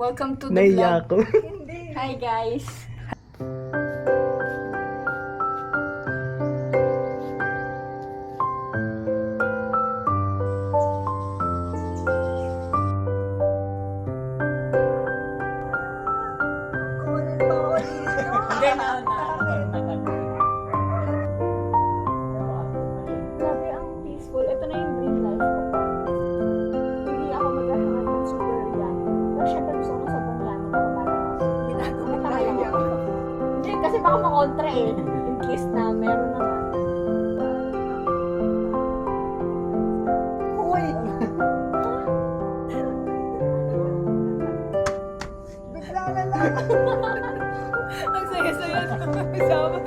Welcome to the Naiya vlog. ako. Hi guys. Grabe, ang peaceful. Ito na yung dream life ko pa. Hindi ako maghahangat ng super young. Pero syempre gusto ko ng sobrang young ako para matangay ako. Hindi, kasi baka makontra eh. In case na meron naman. Uy! Bigla na lang. Ang saya-saya na kasama.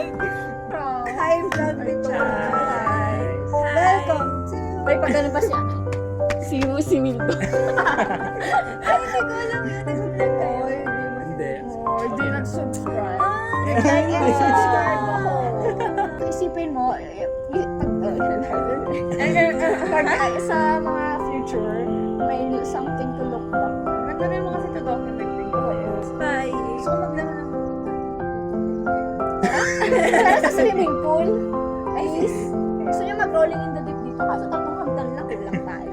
Hi, vlog Richard. Welcome to... May pagano ba siya? Si Milko. Ay, hindi ko alam yun. Nag-vlog kayo. Hindi. Oh, hindi nag-subscribe. Like and subscribe ako. Isipin mo, pag sa mga future, may something to look back. Nagkaroon mo kasi to documenting ko. Bye. Gusto ko maglaro ng... Para sa swimming pool, please. Gusto niyo mag-rolling in the deep dito, kaso tatlong hagdan lang, kulang tayo.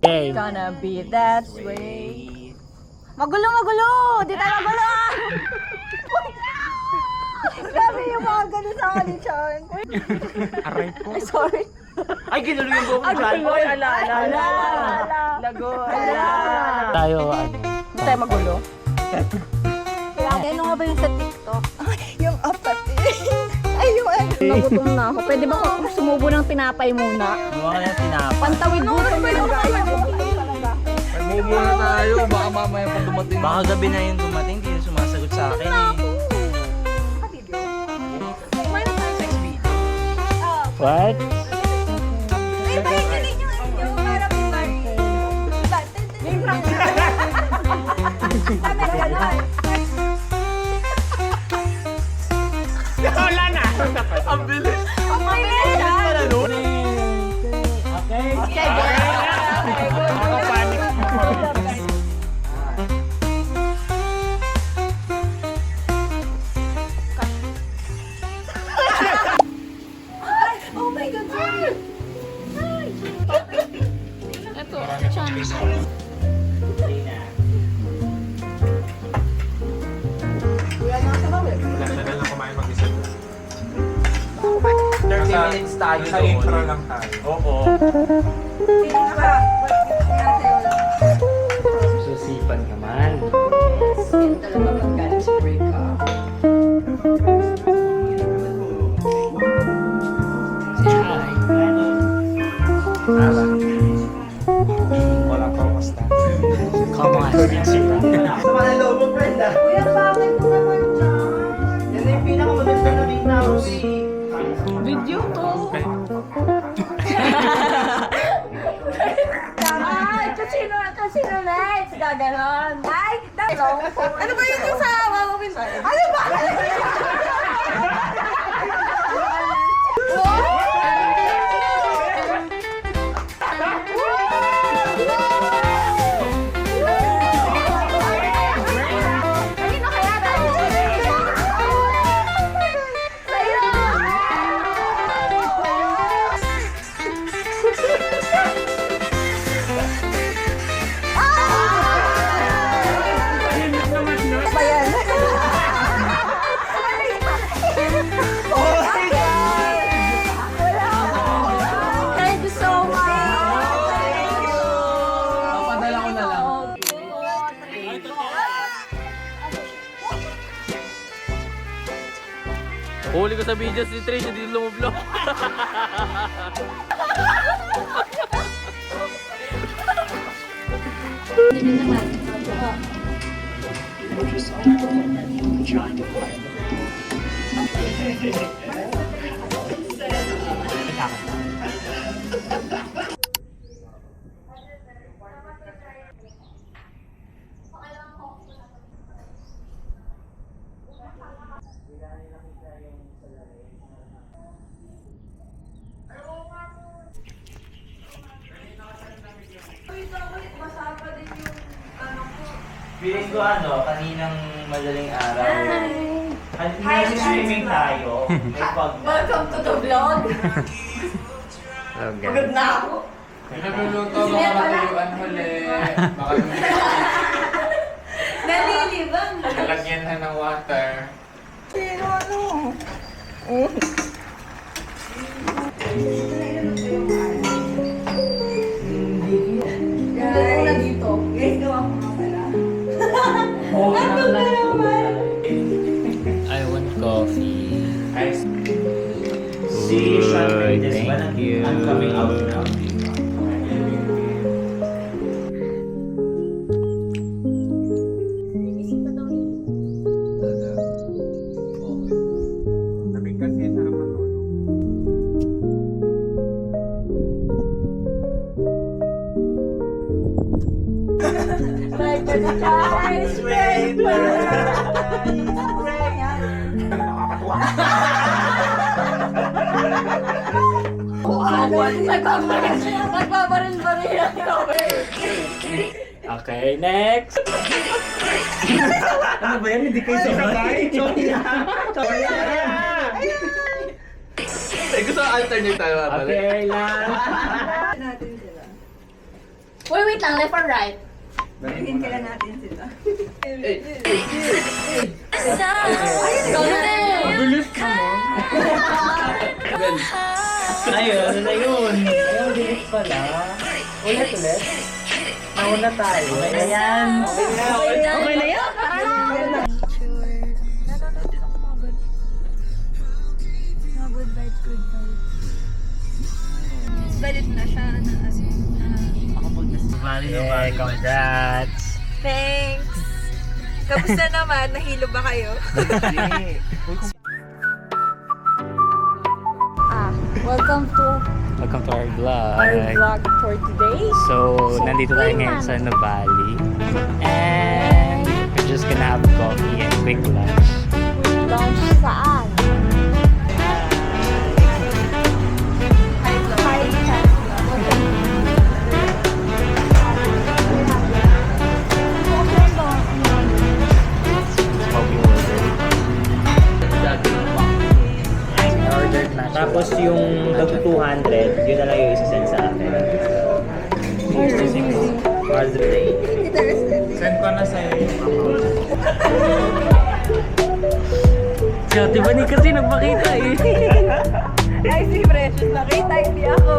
Okay. Gonna be that way. Magulo! Di tayo magulo! Grabe yung mga ganun sa akin, Chan. Aray ko. Ay, sorry. Ay, ginulo yung buhok Ay, ko. gulo. Ala. Lago. Tayo, ano? Di tayo magulo. Ano nga ba yung sa TikTok? Yung apat eh. Ay, yung ano. Nagutom na ako. Pwede ba kung sumubo ng tinapay muna? Gawa ka na tinapay. Pantawid gutom na lang tayo. Move na tayo, baka mamaya pag dumating. Baka gabi na yung dumating, hindi na sumasagot sa akin eh. Sex video. What? Ay, pahingalin yung inyo para may Mari. Yung prank. Sabi ka ganon. Wala na! Ang bilis! Ang bilis ah. Okay? Okay, good. Nakapanic. Oh my God, sorry. Ito, chance. Wala siya na lang kumain mag-isa. 30 minutes tayo Sa intro lang tayo. Oo. Feeling ka. Susipan naman. Yun talaga pag galing sa break-up. Wala pa basta. Come on. Sama na loob mo, friend ah. Kuya, bakit mo naman dyan? Yan na yung pinakamaganda na rin na si... Video to. Ay, kasino next? Gaganon. Ay, ano ba yun yung sa wawawin? Ano ba? Kanino kaya tayo? Sa'yo! Ba yan? Thank you so much! Papadala ko na lang. Huli ko sa video si Trish, hindi lumublo. Basa pa din yung ano ko. Feeling ko kaninang madaling araw. Hi, Nag-swimming tayo. May pag Welcome to the vlog. Okay. Pagod na ako. Pinagluluto, baka matuyuan huli. Baka Nalilibang. nalagyan na ng water. Pero ano? Guys, dito. Guys, gawa ko nga pala. Ano ba naman? I want coffee. See, Sean, this Thank one, you. I'm coming out now. Lamig kasi, sarap matulog. Like the skies, red, Nagbabaril-baril ako. Okay, next! Ano ba yan? Hindi kayo sabay? Gusto ko alternate tayo nga pala. Okay, last! Natin sila. Wait lang, left or right? Tingin kaya natin sila. Bilis naman! Ayun, ano na yun? Ayun, bilis pala. Ulit. Nauna tayo. Okay na yan. Okay na yan. Nanonood din ako mga good. Mga good vibes, good vibes. Valid na siya na Yeah, congrats! Thanks! Kamusta naman? Nahilo ba kayo? Welcome to Welcome to our vlog. our vlog for today. So, So, nandito tayo Wayman. ngayon sa Nuvali. And we're just gonna have coffee and quick lunch. Launch saan? Coffee order. Ordered na. Tapos yung tag 200, yun na lang yung isa-send sa akin. Mother's Day. Send ko na sa'yo yung account. So, di ba ni kasi nagpakita eh? Ay, si Precious nakita, hindi ako.